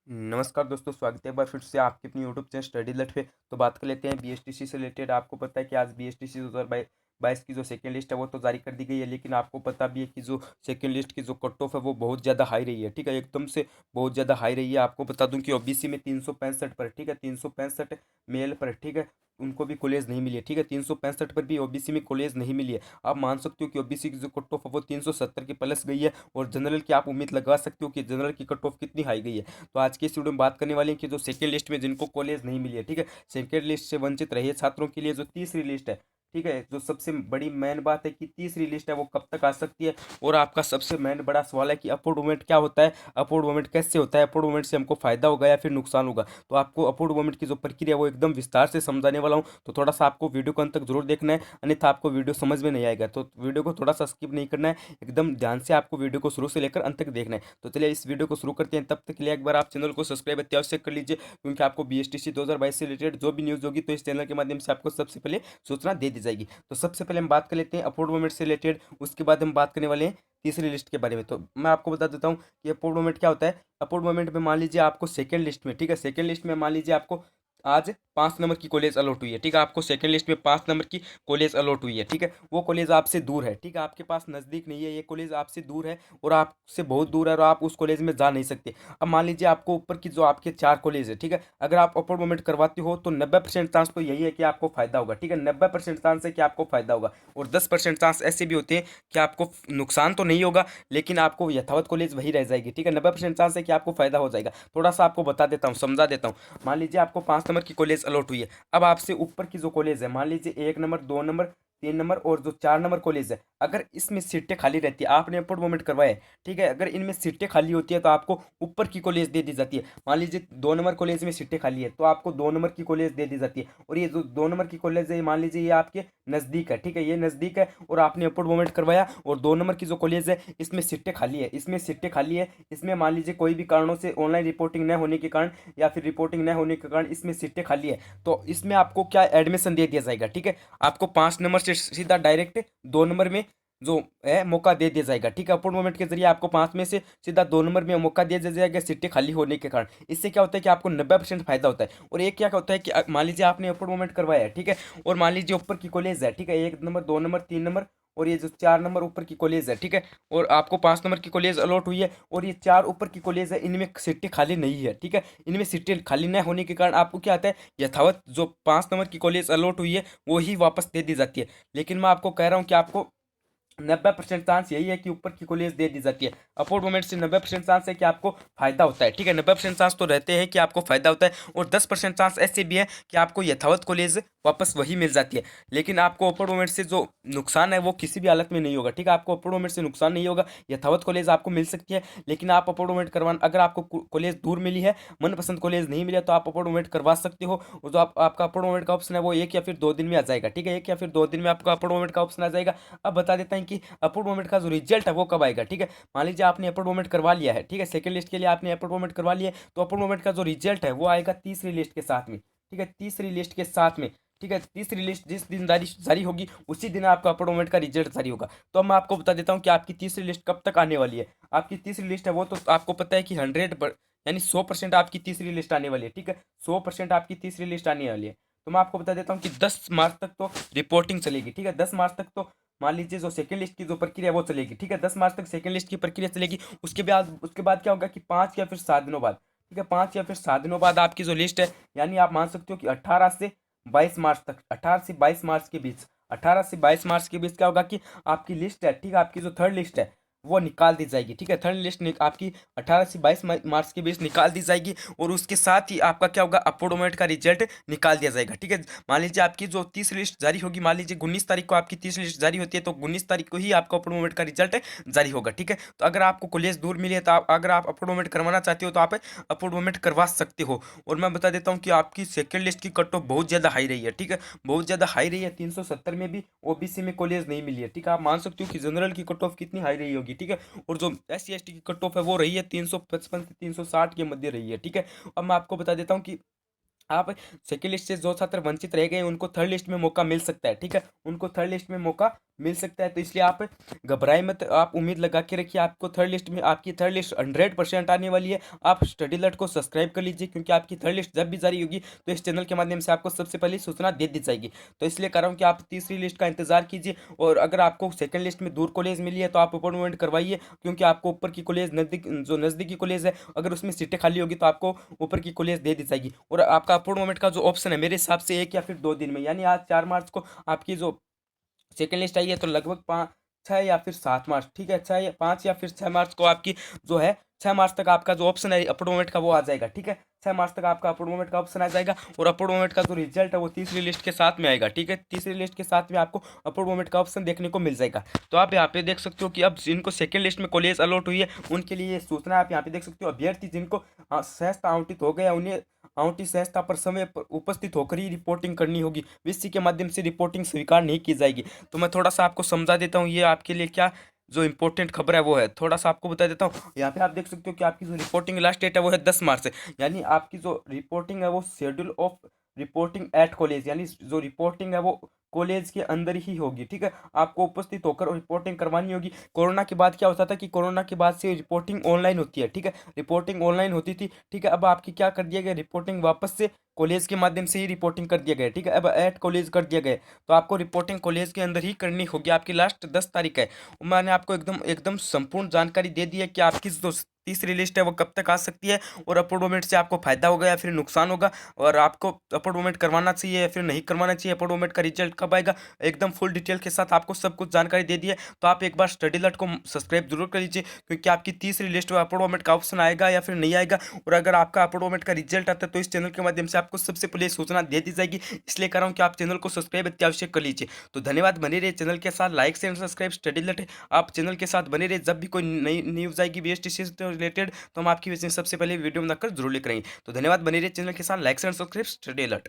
नमस्कार दोस्तों, स्वागत है एक बार फिर से आपके अपनी यूट्यूब चैनल स्टडी लट पे। तो बात कर लेते हैं बीएसटीसी से रिलेटेड। आपको पता है कि आज बीएसटीसी 2022 की जो सेकेंड लिस्ट है वो तो जारी कर दी गई है, लेकिन आपको पता भी है कि जो सेकेंड लिस्ट की जो कट ऑफ है वो बहुत ज़्यादा हाई रही है। ठीक है, एकदम से बहुत ज़्यादा हाई रही है। आपको बता दूं कि ओबीसी में 365 पर, ठीक है, 365 मेल पर, ठीक है, उनको भी कॉलेज नहीं मिली है। ठीक है, 365 पर भी ओबीसी में कॉलेज नहीं मिली है। आप मान सकते हो कि ओबीसी की जो कट ऑफ है वो 370 के प्लस गई है, और जनरल की आप उम्मीद लगा सकते हो कि जनरल की कट ऑफ कितनी हाई गई है। तो आज के इस वीडियो में बात करने वाले हैं कि जो सेकेंड लिस्ट में जिनको कॉलेज नहीं मिली है, ठीक है, सेकेंड लिस्ट से वंचित रहे छात्रों के लिए जो तीसरी लिस्ट है, ठीक है, जो सबसे बड़ी मेन बात है कि तीसरी लिस्ट है वो कब तक आ सकती है। और आपका सबसे मेन बड़ा सवाल है कि अपवर्ड मूवमेंट क्या होता है, अपवर्ड मूवमेंट कैसे होता है, अपवर्ड मूवमेंट से हमको फायदा होगा या फिर नुकसान होगा। तो आपको अपवर्ड मूवमेंट की जो प्रक्रिया है वो एकदम विस्तार से समझाने वाला हूँ। तो थोड़ा सा आपको वीडियो को अंत तक जरूर देखना है, अन्यथा आपको वीडियो समझ में नहीं आएगा। तो वीडियो को थोड़ा सा स्किप नहीं करना है, एकदम ध्यान से आपको वीडियो को शुरू से लेकर अंत तक देखना है। तो चलिए इस वीडियो को शुरू करते हैं। तब तक के लिए एक बार आप चैनल को सब्सक्राइब अत्यावश्य कर लीजिए, क्योंकि आपको बीएसटीसी 2022 से रिलेटेड जो भी न्यूज़ होगी तो इस चैनल के माध्यम से आपको सबसे पहले सूचना दे दी जाएगी। तो सबसे पहले हम बात कर लेते हैं अपवर्ड मूवमेंट से रिलेटेड, उसके बाद हम बात करने वाले हैं तीसरी लिस्ट के बारे में। तो मैं आपको बता देता हूँ कि अपवर्ड मूवमेंट क्या होता है। अपवर्ड मूवमेंट में मान लीजिए आपको सेकेंड लिस्ट में, ठीक है, सेकेंड लिस्ट में मान लीजिए आपको आज 5 नंबर की कॉलेज अलॉट हुई है। ठीक है, आपको सेकंड लिस्ट में 5 नंबर की कॉलेज अलॉट हुई है। ठीक है, वो कॉलेज आपसे दूर है, ठीक है, आपके पास नज़दीक नहीं है, ये कॉलेज आपसे दूर है और आपसे बहुत दूर है और आप उस कॉलेज में जा नहीं सकते। अब मान लीजिए आपको ऊपर की जो आपके 4 कॉलेज है, ठीक है, अगर आप अपवर्ड मूवमेंट करवाते हो तो 90% चांस तो यही है कि आपको फायदा होगा। ठीक है, 90% चांस है कि आपको फायदा होगा, और 10% चांस ऐसे भी होते हैं कि आपको नुकसान तो नहीं होगा, लेकिन आपको यथावत कॉलेज वही रह जाएगी। ठीक है, 90% चांस है कि आपको फायदा हो जाएगा। थोड़ा सा आपको बता देता हूँ, समझा देता हूँ। मान लीजिए आपको 5 नंबर की कॉलेज अलॉट हुई है। अब आपसे ऊपर की जो कॉलेज है, मान लीजिए 1 नंबर, 2 नंबर, 3 नंबर और जो 4 नंबर कॉलेज है, अगर इसमें सीटें खाली रहती है, आपने अपवर्ड मूवमेंट करवाया है, ठीक है, अगर इनमें सीटें खाली होती है तो आपको ऊपर की कॉलेज दे दी जाती है। मान लीजिए 2 नंबर कॉलेज में सीटें खाली है तो आपको 2 नंबर की कॉलेज दे दी जाती है, और ये जो 2 नंबर की कॉलेज है मान लीजिए ये आपके नज़दीक है। ठीक है, ये नज़दीक है और आपने अपवर्ड मूवमेंट करवाया, और 2 नंबर की जो कॉलेज है इसमें सीटें खाली है, इसमें सीटें खाली है, इसमें मान लीजिए कोई भी कारणों से ऑनलाइन रिपोर्टिंग न होने के कारण या फिर रिपोर्टिंग न होने के कारण इसमें सीटें खाली है, तो इसमें आपको क्या एडमिशन दे दिया जाएगा। ठीक है, आपको 5 नंबर से सीधा डायरेक्ट 2 नंबर में जो है मौका दे दिया जाएगा। ठीक है, अपवर्ड मूवमेंट के जरिए आपको 5 में से सीधा 2 नंबर में मौका दे दिया जाएगा सीटें खाली होने के कारण। इससे क्या होता है कि आपको 90% फायदा होता है। और एक क्या होता है कि मान लीजिए आपने अपवर्ड मूवमेंट करवाया है, ठीक है, और मान लीजिए ऊपर की कॉलेज है, ठीक है, 1 नंबर, 2 नंबर, 3 नंबर और ये जो 4 नंबर ऊपर की कॉलेज है, ठीक है, और आपको 5 नंबर की कॉलेज अलॉट हुई है, और ये 4 ऊपर की कॉलेज है इनमें सीटें खाली नहीं है। ठीक है, इनमें सीटें खाली न होने के कारण आपको क्या आता है, यथावत जो 5 नंबर की कॉलेज अलॉट हुई है वो ही वापस दे दी जाती है। लेकिन मैं आपको कह रहा हूँ कि आपको 90% चांस यही है कि ऊपर की कॉलेज दे दी जाती है। अपवर्ड मूवमेंट से 90% चांस है कि आपको फायदा होता है। ठीक है, 90% चांस तो रहते हैं कि आपको फायदा होता है, और 10% चांस ऐसे भी है कि आपको यथावत कॉलेज वापस वही मिल जाती है। लेकिन आपको अपवर्ड मूवमेंट से जो नुकसान है वो किसी भी हालत में नहीं होगा। ठीक है, आपको अपवर्ड मूवमेंट से नुकसान नहीं होगा, यथावत कॉलेज आपको मिल सकती है। लेकिन आप अपवर्ड मूवमेंट करवाना, अगर आपको कॉलेज दूर मिली है, मनपसंद कॉलेज नहीं मिला, तो आप अपवर्ड मूवमेंट करवा सकते हो। और जो आपका अपवर्ड मूवमेंट का ऑप्शन है वो 1 या फिर 2 दिन में आ जाएगा। ठीक है, 1 या फिर 2 दिन में आपका अपवर्ड मूवमेंट का ऑप्शन आ जाएगा। अब बता देता है कि अपवर्ड मूवमेंट का जो रिजल्ट है वो कब आएगा। ठीक है, मान लीजिए आपने अपवर्ड मूवमेंट करवा लिया है, ठीक है, सेकंड लिस्ट के लिए आपने अपवर्ड मूवमेंट करवा लिया है, तो अपवर्ड मूवमेंट का जो रिजल्ट है वो आएगा तीसरी लिस्ट के साथ में। ठीक है, तीसरी लिस्ट के साथ में। ठीक है, तीसरी लिस्ट जिस दिन जारी जारी होगी उसी दिन आपका अपवर्ड मूवमेंट का रिजल्ट जारी होगा। तो अब मैं आपको बता देता हूँ कि आपकी तीसरी लिस्ट कब तक आने वाली है। आपकी तीसरी लिस्ट है वो तो आपको पता है कि 100 यानी 100% आपकी तीसरी लिस्ट आने वाली है। ठीक है, 100% आपकी तीसरी लिस्ट आने वाली है। तो मैं आपको बता देता हूँ कि 10 मार्च तक तो रिपोर्टिंग चलेगी। ठीक है, 10 मार्च तक तो मान लीजिए जो सेकंड लिस्ट की जो प्रक्रिया है वो चलेगी। ठीक है, 10 मार्च तक सेकंड लिस्ट की प्रक्रिया चलेगी। उसके बाद क्या होगा कि 5 या फिर 7 दिनों बाद, ठीक है, 5 या फिर 7 दिनों बाद आपकी जो लिस्ट है, यानी आप मान सकते हो कि 18 से 22 मार्च तक, 18 से 22 मार्च के बीच, 18 से 22 मार्च के बीच क्या होगा कि आपकी लिस्ट है, ठीक है, आपकी जो थर्ड लिस्ट है वो निकाल दी जाएगी। ठीक है, थर्ड लिस्ट आपकी 18 से 22 मार्च के बीच निकाल दी जाएगी, और उसके साथ ही आपका क्या होगा, अपवर्ड मूवमेंट का रिजल्ट निकाल दिया जाएगा। ठीक है, मान लीजिए आपकी जो तीसरी लिस्ट जारी होगी, मान लीजिए 19 तारीख को आपकी तीसरी लिस्ट जारी होती है, तो 19 तारीख को ही आपका अपवर्ड मूवमेंट का रिजल्ट जारी होगा। ठीक है, तो अगर आपको कॉलेज दूर मिले तो अगर आप अपवर्ड मूवमेंट करवाना चाहते हो तो आप अपवर्ड मूवमेंट करवा सकते हो। और मैं बता देता हूँ कि आपकी सेकेंड लिस्ट की कट ऑफ बहुत ज़्यादा हाई रही है। ठीक है, बहुत ज़्यादा हाई रही है, 370 में भी ओबीसी में कॉलेज नहीं मिली है। ठीक है, आप मान सकते हो कि जनरल की कट ऑफ कितनी हाई रही होगी। ठीक है, और जो SC ST की कट ऑफ है वो रही है 355 से 360 के मध्य रही है। ठीक है, अब मैं आपको बता देता हूँ कि आप सेकेंड लिस्ट से जो छात्र वंचित रह गए उनको थर्ड लिस्ट में मौका मिल सकता है। ठीक है, उनको थर्ड लिस्ट में मौका मिल सकता है। तो इसलिए आप घबराए मत, आप उम्मीद लगा के रखिए, आपको थर्ड लिस्ट में आपकी थर्ड लिस्ट 100% आने वाली है। आप स्टडी अलर्ट को सब्सक्राइब कर लीजिए, क्योंकि आपकी थर्ड लिस्ट जब भी जारी होगी तो इस चैनल के माध्यम से आपको सबसे पहले सूचना दे दी जाएगी। तो इसलिए कह रहा हूँ कि आप तीसरी लिस्ट का इंतजार कीजिए, और अगर आपको सेकंड लिस्ट में दूर कॉलेज मिली है तो आप अपॉइंटमेंट करवाइए, क्योंकि आपको ऊपर की कॉलेज नजदीक, जो नज़दीकी कॉलेज है, अगर उसमें सीटें खाली होगी तो आपको ऊपर की कॉलेज दे दी जाएगी। और आपका अपॉइंटमेंट का जो ऑप्शन है मेरे हिसाब से 1 या फिर 2 दिन में, यानी आज 4 मार्च को आपकी जो सेकेंड लिस्ट आई है, तो लगभग 5, 6 या फिर 7 मार्च, ठीक है, 5 या फिर 6 मार्च को आपकी जो है, 6 मार्च तक आपका जो ऑप्शन है अपर मोमेंट का वो आ जाएगा, ठीक है। 6 मार्च तक आपका अपर मोमेंट का ऑप्शन आ जाएगा, और अपर मोमेंट का जो रिजल्ट है वो तीसरी लिस्ट के साथ में आएगा, ठीक है। तीसरी लिस्ट के साथ में आपको अपर मोमेंट का ऑप्शन देखने को मिल जाएगा। तो आप यहाँ पे देख सकते हो कि अब जिनको सेकंड लिस्ट में कॉलेज अलॉट हुई है उनके लिए ये सूचना आप यहाँ पे देख सकते हो। अभ्यर्थी जिनको सहजता आवंटित हो गया, उन्हें आवंटित सहजता पर समय पर उपस्थित होकर ही रिपोर्टिंग करनी होगी, वीसी के माध्यम से रिपोर्टिंग स्वीकार नहीं की जाएगी। तो मैं थोड़ा सा आपको समझा देता हूँ, ये आपके लिए क्या जो इंपॉर्टेंट खबर है वो है, थोड़ा सा आपको बता देता हूँ। यहाँ पे आप देख सकते हो कि आपकी जो रिपोर्टिंग लास्ट डेट है वो है 10 मार्च से, यानी आपकी जो रिपोर्टिंग है वो schedule of reporting at college, यानी जो रिपोर्टिंग है वो कॉलेज के अंदर ही होगी, ठीक है। आपको उपस्थित होकर रिपोर्टिंग करवानी होगी। कोरोना के बाद क्या होता था कि कोरोना के बाद से रिपोर्टिंग ऑनलाइन होती है, ठीक है, रिपोर्टिंग ऑनलाइन होती थी, ठीक है। अब आपकी क्या कर दिया गया, रिपोर्टिंग वापस से कॉलेज के माध्यम से ही रिपोर्टिंग कर दिया गया, ठीक है। अब एट कॉलेज कर दिया गया, तो आपको रिपोर्टिंग कॉलेज के अंदर ही करनी होगी। आपकी लास्ट 10 तारीख है। मैंने आपको एकदम एकदम संपूर्ण जानकारी दे दी है कि आपकी जो तीसरी लिस्ट है वो कब तक आ सकती है, और अपर मोमेंट से आपको फायदा होगा या फिर नुकसान होगा, और आपको अपर मोमेंट करवाना चाहिए या फिर नहीं करवाना चाहिए, अपर मोमेंट का रिजल्ट कब आएगा, एकदम फुल डिटेल के साथ आपको सब कुछ जानकारी दे दी है। तो आप एक बार स्टडी अलर्ट को सब्सक्राइब जरूर कर लीजिए, क्योंकि आपकी तीसरी लिस्ट में अपर मोमेंट का ऑप्शन आएगा या फिर नहीं आएगा, और अगर आपका अपर मोमेंट का रिजल्ट आता है तो इस चैनल के माध्यम से आपको सबसे पहले सूचना दे दी जाएगी। इसलिए कह रहा हूँ कि आप चैनल को सब्सक्राइब अत्यावश्यक कर लीजिए। तो धन्यवाद, बने रहिए चैनल के साथ, like share subscribe study alert, आप चैनल के साथ बने रहिए। जब भी कोई नई न्यूज़ आएगी बीएसटीसी से रिलेटेड तो हम आपकी वजह से सबसे पहले वीडियो बनाकर जरूर लेकर आएंगे। तो धन्यवाद, बने रहिए चैनल के साथ, like share subscribe study alert.